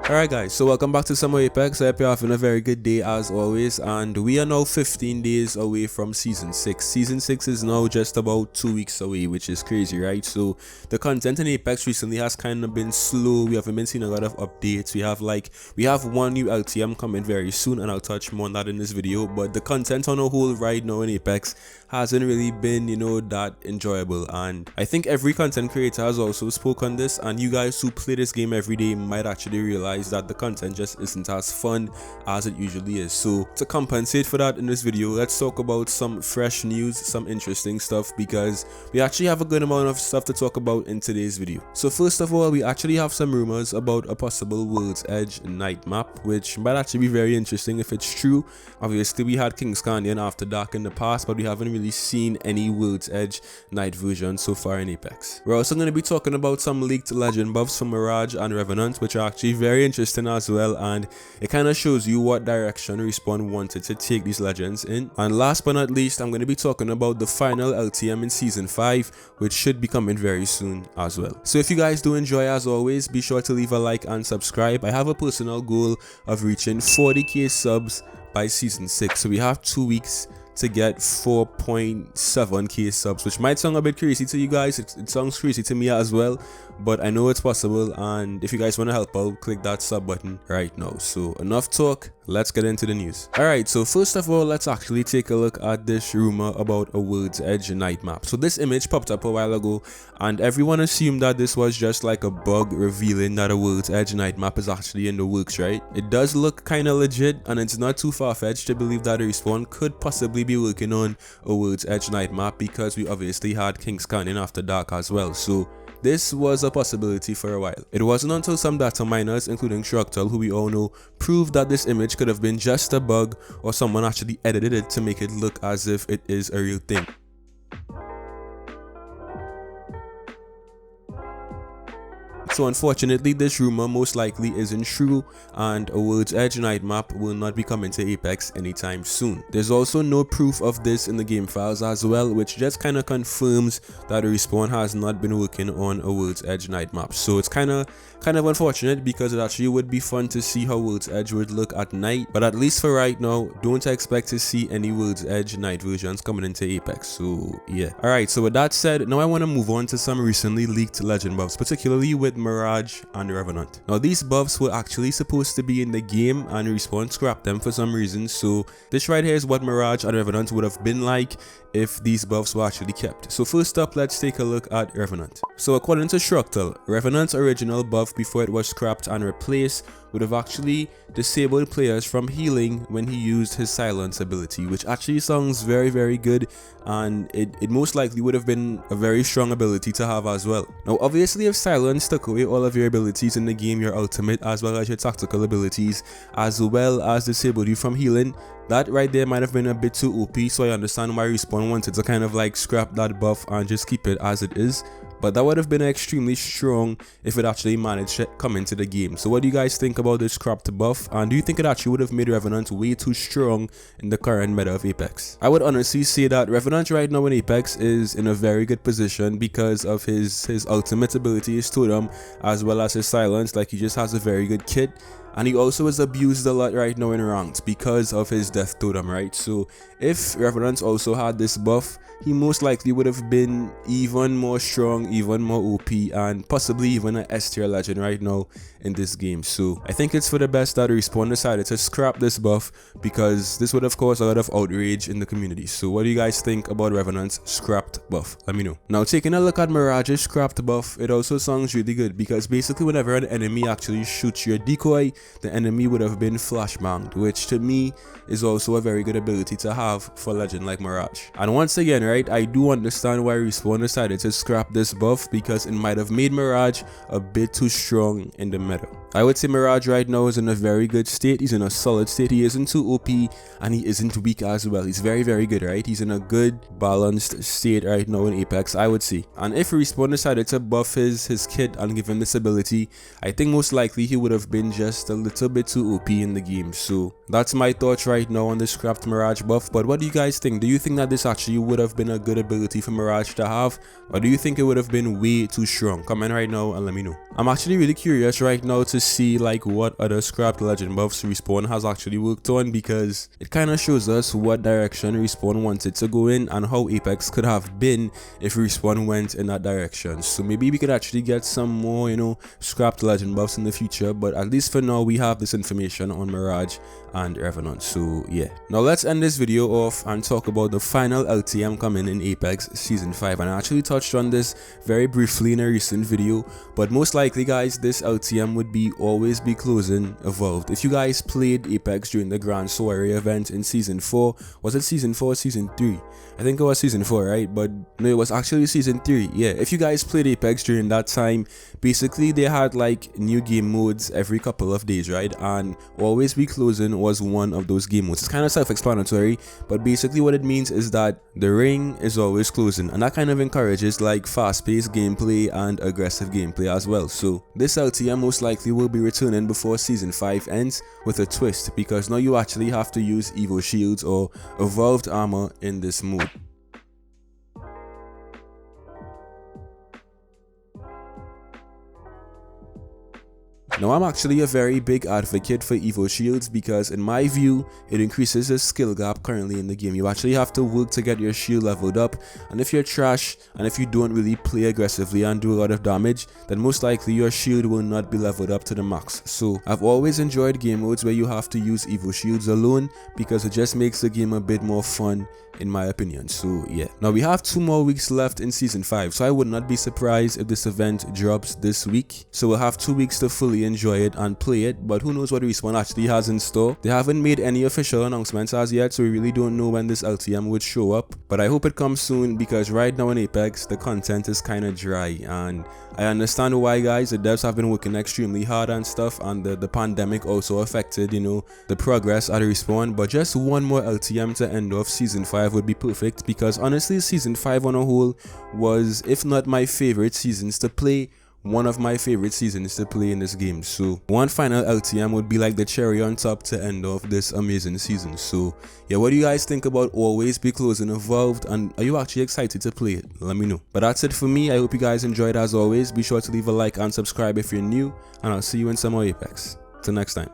Alright guys, so welcome back to Summer Apex. I hope you're having a very good day as always, and we are now 15 days away from Season 6. Season 6 is now just about 2 weeks away, which is crazy, right? So the content in Apex recently has kind of been slow. We haven't been seeing a lot of updates. We have one new LTM coming very soon, and I'll touch more on that in this video, but the content on a whole right now in Apex hasn't really been, that enjoyable, and I think every content creator has also spoke on this, and you guys who play this game every day might actually realize that the content just isn't as fun as it usually is. So to compensate for that in this video, let's talk about some fresh news, some interesting stuff, because we actually have a good amount of stuff to talk about in today's video. So first of all, we actually have some rumors about a possible World's Edge night map, which might actually be very interesting if it's true. Obviously we had King's Canyon After Dark in the past, but we haven't really seen any World's Edge night version so far in Apex. We're also going to be talking about some leaked legend buffs from Mirage and Revenant, which are actually very interesting as well, and it kind of shows you what direction Respawn wanted to take these legends in. And last but not least, I'm going to be talking about the final LTM in Season 5, which should be coming very soon as well. So if you guys do enjoy, as always, be sure to leave a like and subscribe. I have a personal goal of reaching 40k subs by Season 6, so we have 2 weeks to get 4.7k subs, which might sound a bit crazy to you guys. It sounds crazy to me as well, but I know it's possible, and if you guys want to help out, click that sub button right now. So enough talk, let's get into the news. Alright, so first of all, let's actually take a look at this rumor about a World's Edge night map. So this image popped up a while ago, and everyone assumed that this was just like a bug revealing that a World's Edge night map is actually in the works, right? It does look kind of legit, and it's not too far-fetched to believe that Respawn could possibly be working on a World's Edge night map, because we obviously had King's Canyon After Dark as well. So this was a possibility for a while. It wasn't until some data miners, including Shrugtel, who we all know, proved that this image could have been just a bug, or someone actually edited it to make it look as if it is a real thing. So unfortunately, this rumor most likely isn't true, and a World's Edge night map will not be coming to Apex anytime soon. There's also no proof of this in the game files as well, which just kind of confirms that Respawn has not been working on a World's Edge night map. So it's kind of unfortunate, because it actually would be fun to see how World's Edge would look at night, but at least for right now, don't expect to see any World's Edge night versions coming into Apex. So yeah. Alright, so with that said, now I want to move on to some recently leaked legend buffs, particularly with Mirage and Revenant. Now these buffs were actually supposed to be in the game, and Respawn scrapped them for some reason. So this right here is what Mirage and Revenant would have been like if these buffs were actually kept. So first up, let's take a look at Revenant. So according to Shrugtel, Revenant's original buff before it was scrapped and replaced would have actually disabled players from healing when he used his silence ability, which actually sounds very good, and it most likely would have been a very strong ability to have as well. Now obviously, if silence took away all of your abilities in the game, your ultimate as well as your tactical abilities, as well as disabled you from healing, that right there might have been a bit too OP. So I understand why Respawn wanted to kind of like scrap that buff and just keep it as it is, but that would have been extremely strong if it actually managed to come into the game. So what do you guys think about this scrapped buff, and do you think it actually would have made Revenant way too strong in the current meta of Apex? I would honestly say that Revenant right now in Apex is in a very good position because of his ultimate ability, his totem, as well as his silence. Like, he just has a very good kit, and he also is abused a lot right now in ranked because of his death totem, right? So if Revenant also had this buff, he most likely would have been even more strong, even more OP, and possibly even an S tier legend right now in this game. So I think it's for the best that Respawn decided to scrap this buff, because this would have caused a lot of outrage in the community. So what do you guys think about Revenant's scrapped buff? Let me know. Now taking a look at Mirage's scrapped buff, it also sounds really good, because basically whenever an enemy actually shoots your decoy, the enemy would have been flashbanged, which to me is also a very good ability to have for legend like Mirage. And once again, right, I do understand why Respawn decided to scrap this buff, because it might have made Mirage a bit too strong in the meta. I would say Mirage right now is in a very good state. He's in a solid state. He isn't too OP, and he isn't weak as well. He's very good, right? He's in a good balanced state right now in Apex, I would say. And if Respawn decided to buff his kit and give him this ability, I think most likely he would have been just a little bit too OP in the game. So that's my thoughts right now on this scrapped Mirage buff. But what do you guys think? Do you think that this actually would have been a good ability for Mirage to have, or do you think it would have been way too strong? Comment right now and let me know. I'm actually really curious right now to see like what other scrapped legend buffs Respawn has actually worked on, because it kind of shows us what direction Respawn wanted to go in and how Apex could have been if Respawn went in that direction. So maybe we could actually get some more, you know, scrapped legend buffs in the future, but at least for now we have this information on Mirage and Revenant. So yeah, now let's end this video off and talk about the final LTM coming in Apex Season 5. And I actually touched on this very briefly in a recent video, but most likely guys, this LTM would be always be closing Evolved. If you guys played Apex during the Grand Soiree event in Season 4, was it Season 4 or Season 3? I think it was Season 4, right? But no, it was actually Season 3. Yeah, if you guys played Apex during that time, basically they had like new game modes every couple of days, right? And always be closing was one of those game modes. It's kind of self-explanatory, but basically what it means is that the ring is always closing, and that kind of encourages like fast-paced gameplay and aggressive gameplay as well. So this LTM most likely will be returning before Season 5 ends with a twist, because now you actually have to use Evo shields or evolved armor in this mode. Now I'm actually a very big advocate for Evo shields, because in my view it increases the skill gap currently in the game. You actually have to work to get your shield leveled up, and if you're trash and if you don't really play aggressively and do a lot of damage, then most likely your shield will not be leveled up to the max. So I've always enjoyed game modes where you have to use Evo shields alone, because it just makes the game a bit more fun in my opinion. So yeah, now we have 2 more weeks left in Season 5, so I would not be surprised if this event drops this week. So we'll have 2 weeks to fully enjoy it and play it, but who knows what Respawn actually has in store. They haven't made any official announcements as yet, so we really don't know when this LTM would show up, but I hope it comes soon, because right now in Apex the content is kind of dry, and I understand why guys. The devs have been working extremely hard and stuff, and the pandemic also affected, you know, the progress at Respawn, but just one more LTM to end off Season 5 would be perfect, because honestly Season 5 on a whole was, if not my favorite seasons to play, one of my favorite seasons to play in this game. So one final LTM would be like the cherry on top to end off this amazing season. So yeah, what do you guys think about always be closing Evolved, and are you actually excited to play it? Let me know. But that's it for me. I hope you guys enjoyed. As always, be sure to leave a like and subscribe if you're new, and I'll see you in some more Apex. Till next time.